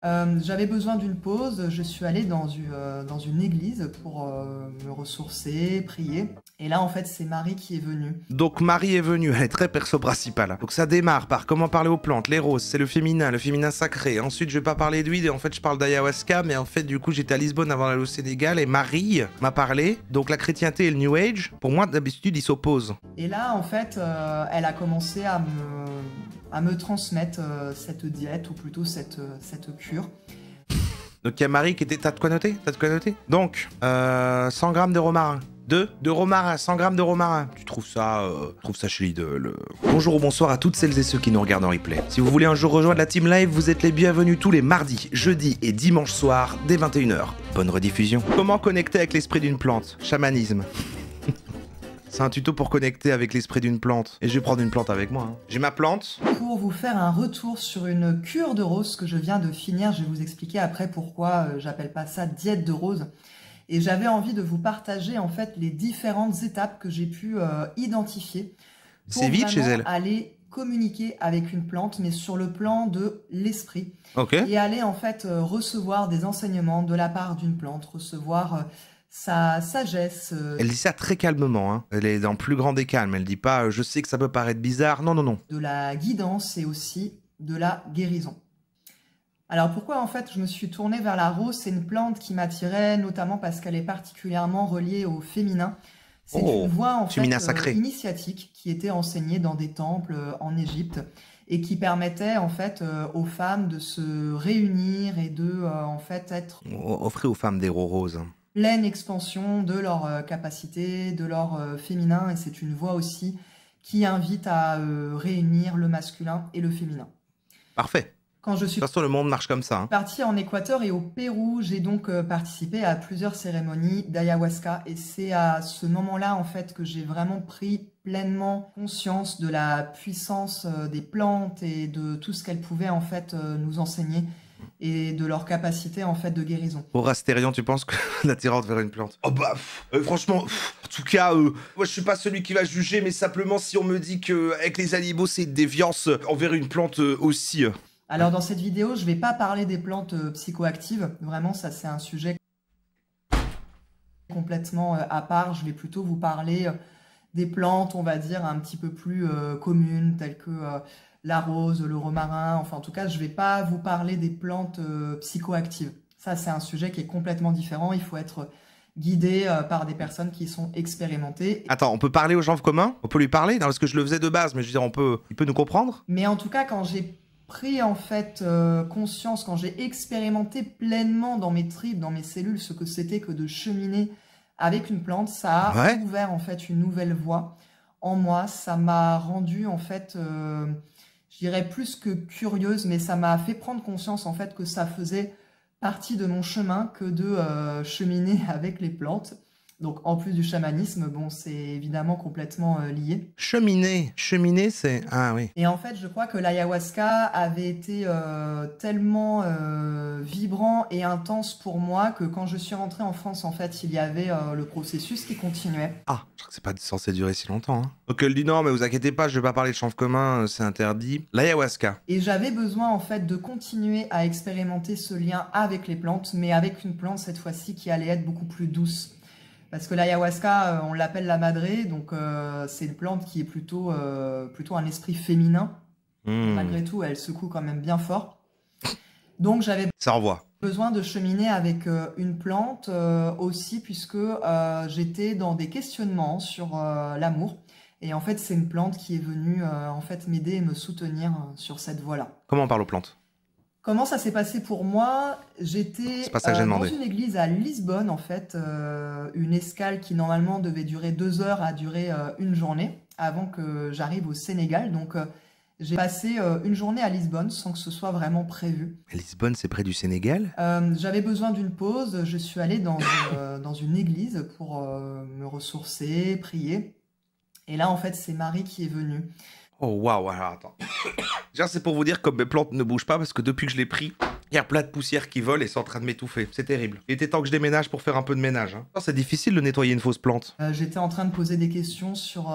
J'avais besoin d'une pause, je suis allée dans une église pour me ressourcer, prier. Et là, en fait, c'est Marie qui est venue. Donc Marie est venue, elle est très perso principale. Donc ça démarre par comment parler aux plantes, les roses, c'est le féminin sacré. Ensuite je vais pas parler d'huile et en fait je parle d'ayahuasca, mais en fait du coup j'étais à Lisbonne avant d'aller au Sénégal et Marie m'a parlé. Donc la chrétienté et le New Age, pour moi d'habitude ils s'opposent. Et là, en fait, elle a commencé à me transmettre cette diète, ou plutôt cette cure. Donc il y a Marie qui était... T'as de quoi noter? Donc, 100 grammes de romarin. De romarin, 100 grammes de romarin. Tu trouves ça chez Lidl. Bonjour ou bonsoir à toutes celles et ceux qui nous regardent en replay. Si vous voulez un jour rejoindre la team live, vous êtes les bienvenus tous les mardis, jeudis et dimanches soirs dès 21 h. Bonne rediffusion. Comment connecter avec l'esprit d'une plante? Chamanisme. C'est un tuto pour connecter avec l'esprit d'une plante. Et je vais prendre une plante avec moi. J'ai ma plante. Pour vous faire un retour sur une cure de rose que je viens de finir, je vais vous expliquer après pourquoi j'appelle pas ça diète de rose. Et j'avais envie de vous partager en fait les différentes étapes que j'ai pu identifier. C'est vite chez elle. Aller communiquer avec une plante, mais sur le plan de l'esprit. Ok. Et aller en fait recevoir des enseignements de la part d'une plante, recevoir sa sagesse. Elle dit ça très calmement, hein. Elle est dans le plus grand des calmes. Elle dit pas je sais que ça peut paraître bizarre. Non, non, non. De la guidance et aussi de la guérison. Alors pourquoi en fait je me suis tournée vers la rose? C'est une plante qui m'attirait notamment parce qu'elle est particulièrement reliée au féminin. C'est une voie en fait initiatique qui était enseignée dans des temples en Égypte et qui permettait en fait aux femmes de se réunir et de en fait être... Offrez aux femmes des roses. Pleine expansion de leur capacité, de leur féminin, et c'est une voie aussi qui invite à réunir le masculin et le féminin. Parfait. Quand je suis... De toute façon, le monde marche comme ça. Hein. Partie en Équateur et au Pérou, j'ai donc participé à plusieurs cérémonies d'ayahuasca, et c'est à ce moment-là en fait que j'ai vraiment pris pleinement conscience de la puissance des plantes et de tout ce qu'elles pouvaient en fait nous enseigner, et de leur capacité en fait de guérison. Pour Astérion, tu penses que l'attirante vers une plante? Oh bah, franchement, en tout cas, moi je suis pas celui qui va juger, mais simplement si on me dit que avec les animaux c'est une déviance envers une plante aussi. Alors dans cette vidéo, je vais pas parler des plantes psychoactives, vraiment ça c'est un sujet complètement à part. Je vais plutôt vous parler des plantes, on va dire, un petit peu plus communes, telles que la rose, le romarin. Enfin, en tout cas, je ne vais pas vous parler des plantes psychoactives. Ça, c'est un sujet qui est complètement différent. Il faut être guidé par des personnes qui sont expérimentées. Attends, on peut parler aux gens communs? On peut lui parler? Non, parce que je le faisais de base, mais je veux dire, il peut nous comprendre? Mais en tout cas, quand j'ai pris en fait conscience, quand j'ai expérimenté pleinement dans mes tripes, dans mes cellules, ce que c'était que de cheminer avec une plante, ça a ouvert en fait une nouvelle voie en moi. Ça m'a rendu en fait, je dirais plus que curieuse, mais ça m'a fait prendre conscience en fait que ça faisait partie de mon chemin que de cheminer avec les plantes. Donc en plus du chamanisme, bon, c'est évidemment complètement lié. Cheminer, c'est... Ah oui. Et en fait, je crois que l'ayahuasca avait été tellement vibrant et intense pour moi que quand je suis rentrée en France, en fait, il y avait le processus qui continuait. Ah, je crois que c'est pas censé durer si longtemps. Hein. Donc elle dit non, mais vous inquiétez pas, je vais pas parler de chanvre commun, c'est interdit. L'ayahuasca. Et j'avais besoin en fait de continuer à expérimenter ce lien avec les plantes, mais avec une plante cette fois-ci qui allait être beaucoup plus douce. Parce que l'ayahuasca, on l'appelle la madré, donc c'est une plante qui est plutôt un esprit féminin. Malgré tout, elle secoue quand même bien fort. Donc j'avais besoin de cheminer avec une plante aussi, puisque j'étais dans des questionnements sur l'amour. Et en fait, c'est une plante qui est venue en fait m'aider et me soutenir sur cette voie-là. Comment on parle aux plantes? Comment ça s'est passé pour moi? J'étais dans une église à Lisbonne, en fait, une escale qui normalement devait durer 2 heures a duré une journée avant que j'arrive au Sénégal. Donc j'ai passé une journée à Lisbonne sans que ce soit vraiment prévu. Lisbonne, c'est près du Sénégal? J'avais besoin d'une pause, je suis allée dans une église pour me ressourcer, prier. Et là, en fait, c'est Marie qui est venue. Oh waouh, alors attends. Déjà, c'est pour vous dire comme mes plantes ne bougent pas parce que depuis que je l'ai pris, Il y a plein de poussière qui vole et c'est en train de m'étouffer. C'est terrible. Il était temps que je déménage pour faire un peu de ménage. Hein. C'est difficile de nettoyer une fausse plante. J'étais en train de poser des questions sur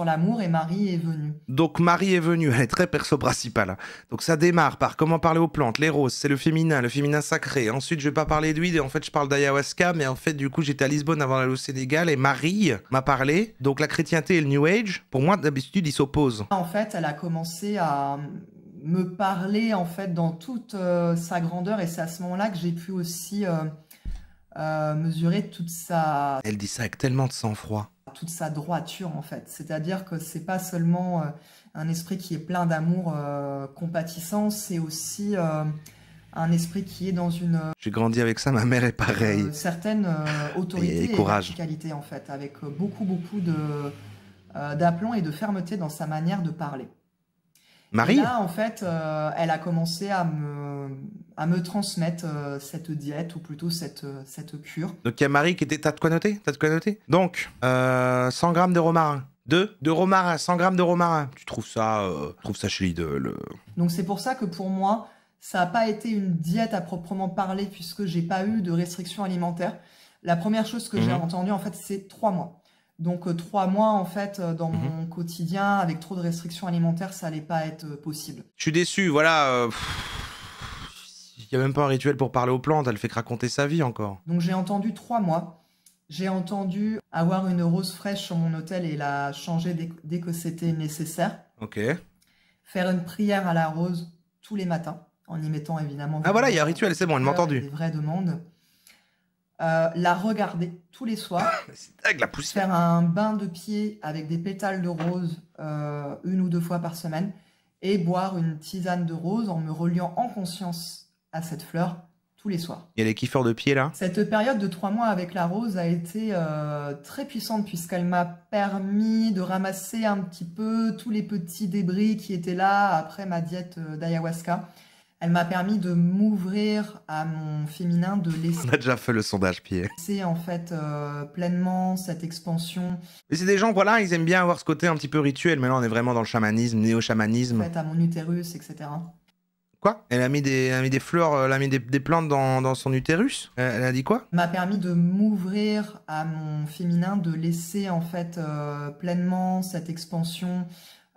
l'amour et Marie est venue. Donc Marie est venue, elle est très perso principale. Donc ça démarre par comment parler aux plantes, les roses, c'est le féminin sacré. Ensuite je vais pas parler d'huile et en fait je parle d'ayahuasca, mais en fait du coup j'étais à Lisbonne avant d'aller au Sénégal et Marie m'a parlé. Donc la chrétienté et le New Age, pour moi d'habitude ils s'opposent. En fait elle a commencé à me parler en fait dans toute sa grandeur et c'est à ce moment-là que j'ai pu aussi mesurer toute sa... Elle dit ça avec tellement de sang-froid. Toute sa droiture en fait. C'est-à-dire que c'est pas seulement un esprit qui est plein d'amour compatissant, c'est aussi un esprit qui est dans une... J'ai grandi avec ça, ma mère est pareille. Certaine autorité et courage. verticalité en fait, avec beaucoup d'aplomb et de fermeté dans sa manière de parler. Marie ? Et là, en fait, elle a commencé à me transmettre cette diète, ou plutôt cette cure. Donc il y a Marie qui était... T'as de quoi noter ? T'as de quoi noter ? Donc, 100 grammes de romarin. De romarin, 100 grammes de romarin. Tu trouves ça chez Lidl. Donc c'est pour ça que pour moi, ça n'a pas été une diète à proprement parler, puisque j'ai pas eu de restrictions alimentaires. La première chose que j'ai entendue, en fait, c'est 3 mois. Donc 3 mois, en fait, dans mon quotidien, avec trop de restrictions alimentaires, ça allait pas être possible. Je suis déçu, voilà. Il n'y a même pas un rituel pour parler aux plantes, elle fait que raconter sa vie encore. Donc j'ai entendu 3 mois. J'ai entendu avoir une rose fraîche sur mon hôtel et la changer dès que c'était nécessaire. Ok. Faire une prière à la rose tous les matins, en y mettant évidemment... Ah voilà, il y a un rituel, c'est bon, elle m'a entendu. Des vraies demandes. La regarder tous les soirs. C'est dingue, la poussière. Faire un bain de pied avec des pétales de rose 1 ou 2 fois par semaine. Et boire une tisane de rose en me reliant en conscience à cette fleur tous les soirs. Il y a les kiffeurs de pied là. Cette période de 3 mois avec la rose a été très puissante puisqu'elle m'a permis de ramasser un petit peu tous les petits débris qui étaient là après ma diète d'ayahuasca. Elle m'a permis de m'ouvrir à mon féminin, de laisser... On a déjà fait le sondage pied. laisser en fait pleinement cette expansion. Mais c'est des gens, voilà, ils aiment bien avoir ce côté un petit peu rituel, mais là on est vraiment dans le chamanisme, néo-chamanisme. En fait, à mon utérus, etc. Quoi? Elle a mis des fleurs, elle a mis des plantes dans son utérus? Elle a dit quoi? M'a permis de m'ouvrir à mon féminin, de laisser en fait pleinement cette expansion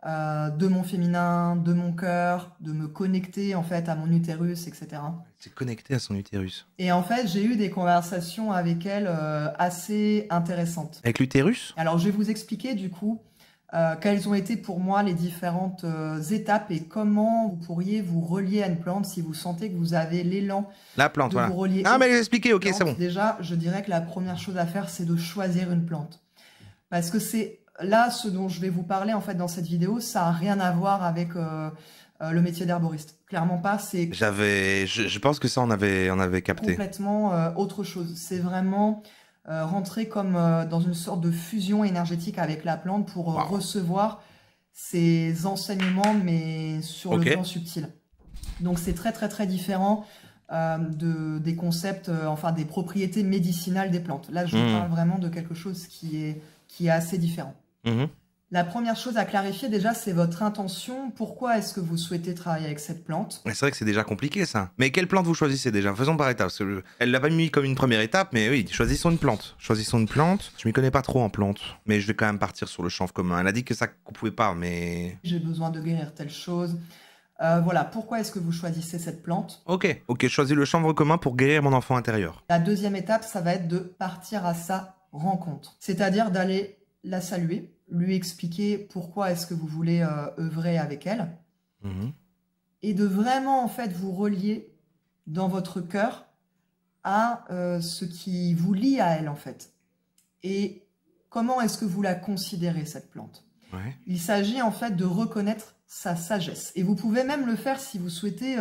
de mon féminin, de mon cœur, de me connecter en fait à mon utérus, etc. Elle s'est connectée à son utérus. Et en fait, j'ai eu des conversations avec elle assez intéressantes. Avec l'utérus? Alors, je vais vous expliquer du coup quelles ont été pour moi les différentes étapes et comment vous pourriez vous relier à une plante si vous sentez que vous avez l'élan La plante, de voilà. vous relier. Ah, mais elle a expliqué, ok, c'est bon. Déjà, je dirais que la première chose à faire, c'est de choisir une plante. Parce que c'est là ce dont je vais vous parler en fait dans cette vidéo, ça n'a rien à voir avec le métier d'herboriste. Clairement pas, c'est... Je pense que ça, on avait capté. Complètement autre chose. C'est vraiment... rentrer comme dans une sorte de fusion énergétique avec la plante pour recevoir ces enseignements, mais sur le plan subtil. Donc c'est très très très différent des concepts, enfin des propriétés médicinales des plantes. Là, je parle vraiment de quelque chose qui est assez différent. La première chose à clarifier déjà, c'est votre intention. Pourquoi est-ce que vous souhaitez travailler avec cette plante? C'est vrai que c'est déjà compliqué ça. Mais quelle plante vous choisissez déjà? Faisons par étapes. Elle l'a pas mis comme une première étape, mais oui, choisissons une plante. Choisissons une plante. Je m'y connais pas trop en plantes, mais je vais quand même partir sur le chanvre commun. Elle a dit que ça ne pouvait pas, mais... J'ai besoin de guérir telle chose. Voilà, pourquoi est-ce que vous choisissez cette plante? Ok, je choisis le chanvre commun pour guérir mon enfant intérieur. La deuxième étape, ça va être de partir à sa rencontre. C'est-à-dire d'aller la saluer, lui expliquer pourquoi est-ce que vous voulez œuvrer avec elle, et de vraiment en fait vous relier dans votre cœur à ce qui vous lie à elle en fait. Et comment est-ce que vous la considérez cette plante? Il s'agit en fait de reconnaître sa sagesse. Et vous pouvez même le faire si vous souhaitez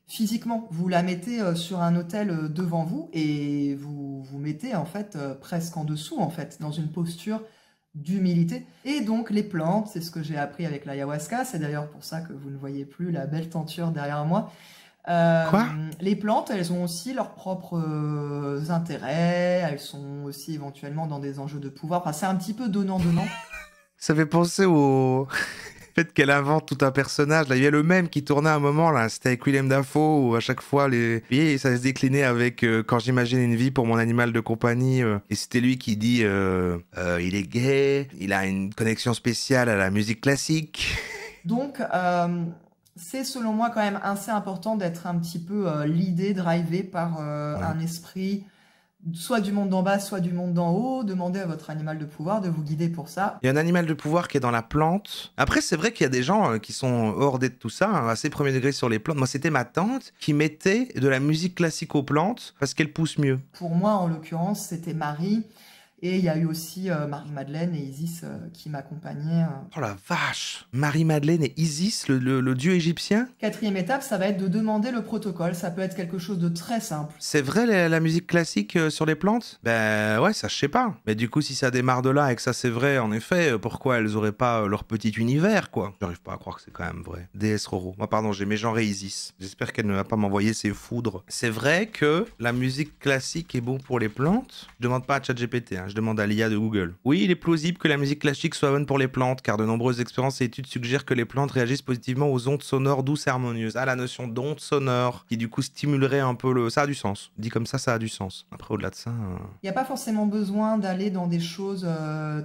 physiquement. Vous la mettez sur un autel devant vous et vous vous mettez en fait presque en dessous en fait, dans une posture d'humilité. Et donc les plantes, c'est ce que j'ai appris avec l'ayahuasca, c'est d'ailleurs pour ça que vous ne voyez plus la belle tenture derrière moi. Les plantes, elles ont aussi leurs propres intérêts, elles sont aussi éventuellement dans des enjeux de pouvoir. Enfin, c'est un petit peu donnant-donnant. Ça fait penser au... fait qu'elle invente tout un personnage. Là, il y a le même qui tournait à un moment, là. C'était avec Willem Dafoe, où à chaque fois, et ça se déclinait avec quand j'imagine une vie pour mon animal de compagnie. Et c'était lui qui dit il est gay, il a une connexion spéciale à la musique classique. Donc, c'est selon moi quand même assez important d'être un petit peu leadé, drivé par un esprit soit du monde d'en bas, soit du monde d'en haut. Demandez à votre animal de pouvoir de vous guider pour ça. Il y a un animal de pouvoir qui est dans la plante. Après, c'est vrai qu'il y a des gens qui sont hors de tout ça, hein, assez premier degré sur les plantes. Moi, c'était ma tante qui mettait de la musique classique aux plantes parce qu'elles poussent mieux. Pour moi, en l'occurrence, c'était Marie. Et il y a eu aussi Marie-Madeleine et Isis qui m'accompagnaient. Oh la vache! Marie-Madeleine et Isis, le dieu égyptien? Quatrième étape, ça va être de demander le protocole. Ça peut être quelque chose de très simple. C'est vrai la musique classique sur les plantes? Ben ouais, ça je sais pas. Mais du coup, si ça démarre de là et que ça c'est vrai, en effet, pourquoi elles auraient pas leur petit univers, quoi? J'arrive pas à croire que c'est quand même vrai. Déesse Roro. Moi, pardon, j'ai mégenré Isis. J'espère qu'elle ne va pas m'envoyer ses foudres. C'est vrai que la musique classique est bon pour les plantes. Je demande pas à ChatGPT, hein. Je demande à l'IA de Google. Oui, il est plausible que la musique classique soit bonne pour les plantes, car de nombreuses expériences et études suggèrent que les plantes réagissent positivement aux ondes sonores douces et harmonieuses. Ah, la notion d'onde sonore, qui du coup stimulerait un peu le... Ça a du sens. Dit comme ça a du sens. Après, au-delà de ça... Il n'y a pas forcément besoin d'aller dans des choses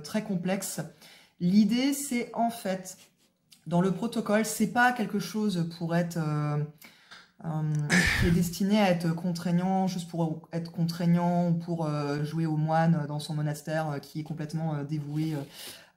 très complexes. L'idée, c'est en fait, dans le protocole, c'est pas quelque chose pour être... qui est destiné à être contraignant, juste pour être contraignant, ou pour jouer au moine dans son monastère qui est complètement dévoué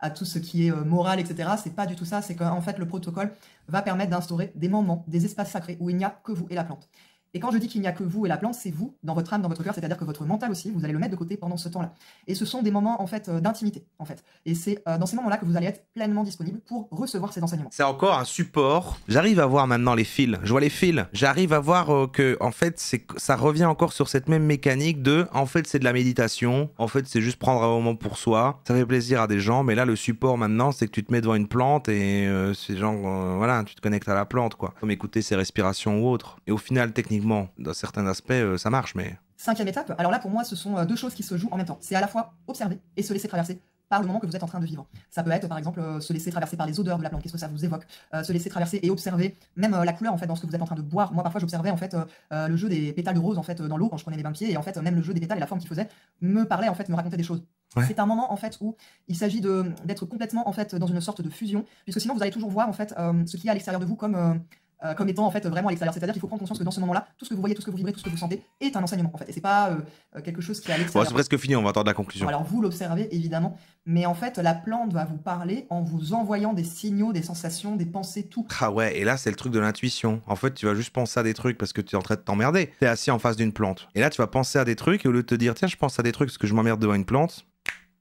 à tout ce qui est moral, etc. C'est pas du tout ça, c'est qu'en fait le protocole va permettre d'instaurer des moments, des espaces sacrés où il n'y a que vous et la plante. Et quand je dis qu'il n'y a que vous et la plante, c'est vous, dans votre âme, dans votre cœur, c'est-à-dire que votre mental aussi, vous allez le mettre de côté pendant ce temps-là. Et ce sont des moments, en fait, d'intimité, en fait. Et c'est dans ces moments-là que vous allez être pleinement disponible pour recevoir ces enseignements. C'est encore un support. J'arrive à voir maintenant les fils. Je vois les fils. J'arrive à voir que, en fait, ça revient encore sur cette même mécanique de, en fait, c'est de la méditation. En fait, c'est juste prendre un moment pour soi. Ça fait plaisir à des gens, mais là, le support maintenant, c'est que tu te mets devant une plante et c'est genre, voilà, tu te connectes à la plante, quoi. Comme écouter ses respirations ou autre. Et au final, techniquement, dans certains aspects, ça marche, mais... Cinquième étape, alors là pour moi ce sont deux choses qui se jouent en même temps. C'est à la fois observer et se laisser traverser par le moment que vous êtes en train de vivre. Ça peut être par exemple se laisser traverser par les odeurs de la plante, qu'est-ce que ça vous évoque, se laisser traverser et observer même la couleur en fait dans ce que vous êtes en train de boire. Moi parfois j'observais en fait le jeu des pétales de rose en fait dans l'eau quand je prenais mes bains de pieds et en fait même le jeu des pétales et la forme qu'il faisait me parlait en fait, me racontait des choses. Ouais. C'est un moment en fait où il s'agit d'être complètement en fait dans une sorte de fusion, puisque sinon vous allez toujours voir en fait ce qu'il y a à l'extérieur de vous comme étant en fait vraiment à l'extérieur. C'est-à-dire qu'il faut prendre conscience que dans ce moment-là, tout ce que vous voyez, tout ce que vous vibrez, tout ce que vous sentez est un enseignement en fait. Et c'est pas quelque chose qui est à l'extérieur. Bon, c'est presque fini, on va attendre la conclusion. Alors vous l'observez évidemment, mais en fait la plante va vous parler en vous envoyant des signaux, des sensations, des pensées, tout. Ah ouais, et là c'est le truc de l'intuition. En fait, tu vas juste penser à des trucs parce que tu es en train de t'emmerder. Tu es assis en face d'une plante. Et là tu vas penser à des trucs et au lieu de te dire tiens, je pense à des trucs parce que je m'emmerde devant une plante.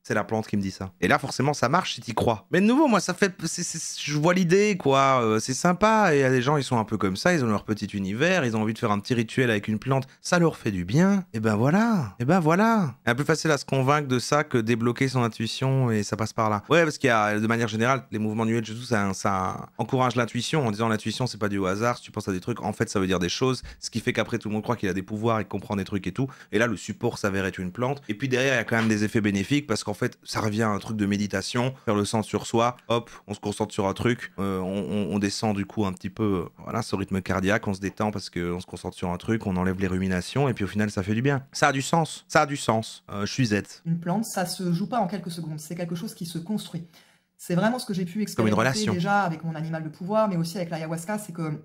C'est la plante qui me dit ça. Et là, forcément, ça marche si t'y crois. Mais de nouveau, moi, ça fait... je vois l'idée, quoi. C'est sympa. Et il y a des gens, ils sont un peu comme ça. Ils ont leur petit univers. Ils ont envie de faire un petit rituel avec une plante. Ça leur fait du bien. Et ben voilà. Et ben voilà. C'est un peu facile à se convaincre de ça que débloquer son intuition et ça passe par là. Ouais, parce qu'il y a, de manière générale, les mouvements New Age et tout, ça encourage l'intuition en disant l'intuition, c'est pas du hasard. Si tu penses à des trucs, en fait, ça veut dire des choses. Ce qui fait qu'après, tout le monde croit qu'il a des pouvoirs et comprend des trucs et tout. Et là, le support s'avère être une plante. Et puis derrière, il y a quand même des effets bénéfiques parce qu'en fait, ça revient à un truc de méditation, faire le centre sur soi, hop, on se concentre sur un truc, on descend du coup un petit peu, voilà, ce rythme cardiaque, on se détend parce qu'on se concentre sur un truc, on enlève les ruminations, et puis au final, ça fait du bien. Ça a du sens, ça a du sens. Je suis Z. Une plante, ça se joue pas en quelques secondes, c'est quelque chose qui se construit. C'est vraiment ce que j'ai pu expérimenter déjà avec mon animal de pouvoir, mais aussi avec l'ayahuasca, c'est que,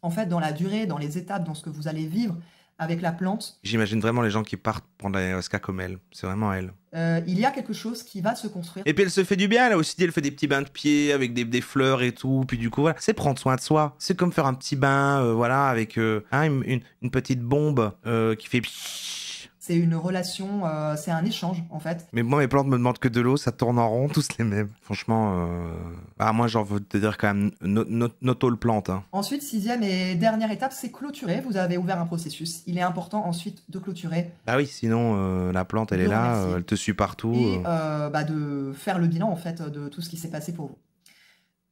en fait, dans la durée, dans les étapes, dans ce que vous allez vivre, avec la plante. J'imagine vraiment les gens qui partent prendre l'ayahuasca comme elle. C'est vraiment elle. Il y a quelque chose qui va se construire. Et puis elle se fait du bien, là aussi, elle fait des petits bains de pied avec des fleurs et tout. Puis du coup, voilà, c'est prendre soin de soi. C'est comme faire un petit bain, voilà, avec une petite bombe qui fait... C'est une relation, c'est un échange en fait. Mais moi, mes plantes me demandent que de l'eau, ça tourne en rond, tous les mêmes. Franchement, moi, j'en veux te dire quand même, noto le plante. Hein. Ensuite, sixième et dernière étape, c'est clôturer. Vous avez ouvert un processus. Il est important ensuite de clôturer. Bah oui, sinon, la plante, elle est là, elle te suit partout. Et de faire le bilan en fait de tout ce qui s'est passé pour vous.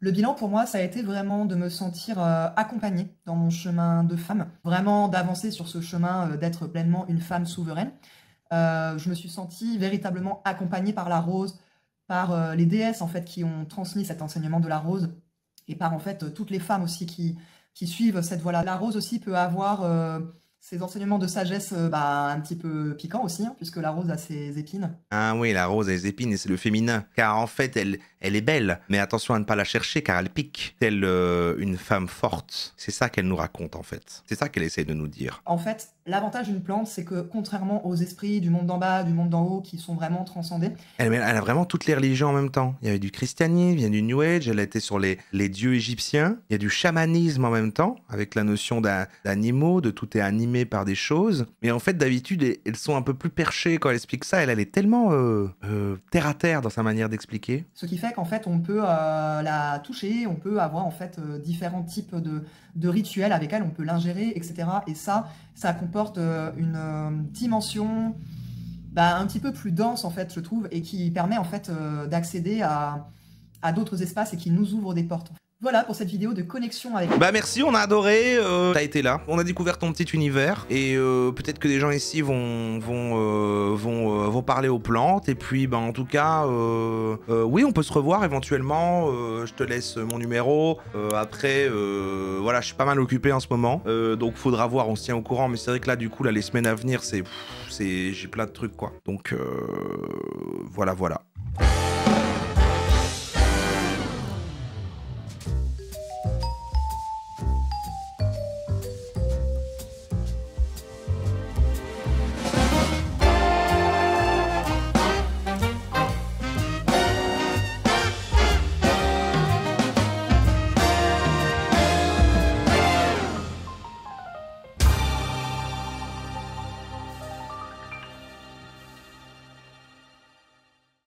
Le bilan, pour moi, ça a été vraiment de me sentir accompagnée dans mon chemin de femme, vraiment d'avancer sur ce chemin d'être pleinement une femme souveraine. Je me suis sentie véritablement accompagnée par la rose, par les déesses en fait qui ont transmis cet enseignement de la rose, et par en fait toutes les femmes aussi qui suivent cette voie-là. La rose aussi peut avoir ses enseignements de sagesse un petit peu piquants aussi, hein, puisque la rose a ses épines. Ah oui, la rose a les épines et c'est le féminin. Car en fait, elle est belle. Mais attention à ne pas la chercher car elle pique. Telle une femme forte. C'est ça qu'elle nous raconte en fait. C'est ça qu'elle essaie de nous dire. En fait, l'avantage d'une plante, c'est que contrairement aux esprits du monde d'en bas, du monde d'en haut, qui sont vraiment transcendés... Elle a vraiment toutes les religions en même temps. Il y avait du christianisme, il y a du New Age, elle était sur les dieux égyptiens. Il y a du chamanisme en même temps, avec la notion d'animaux, de tout est animé par des choses. Mais en fait, d'habitude, elles sont un peu plus perchées quand elle explique ça. Elle est tellement terre à terre dans sa manière d'expliquer. Ce qui fait qu'en fait, on peut la toucher, on peut avoir en fait différents types de rituels avec elle, on peut l'ingérer, etc. Et ça comporte une dimension un petit peu plus dense, en fait, je trouve, et qui permet en fait d'accéder à d'autres espaces et qui nous ouvre des portes. Voilà pour cette vidéo de connexion avec... Merci, on a adoré, t'as été là, on a découvert ton petit univers, et peut-être que des gens ici vont parler aux plantes, et puis en tout cas, oui, on peut se revoir éventuellement, je te laisse mon numéro, après, voilà, je suis pas mal occupé en ce moment, donc faudra voir, on se tient au courant, mais c'est vrai que là, du coup, là, les semaines à venir, j'ai plein de trucs, quoi, donc voilà.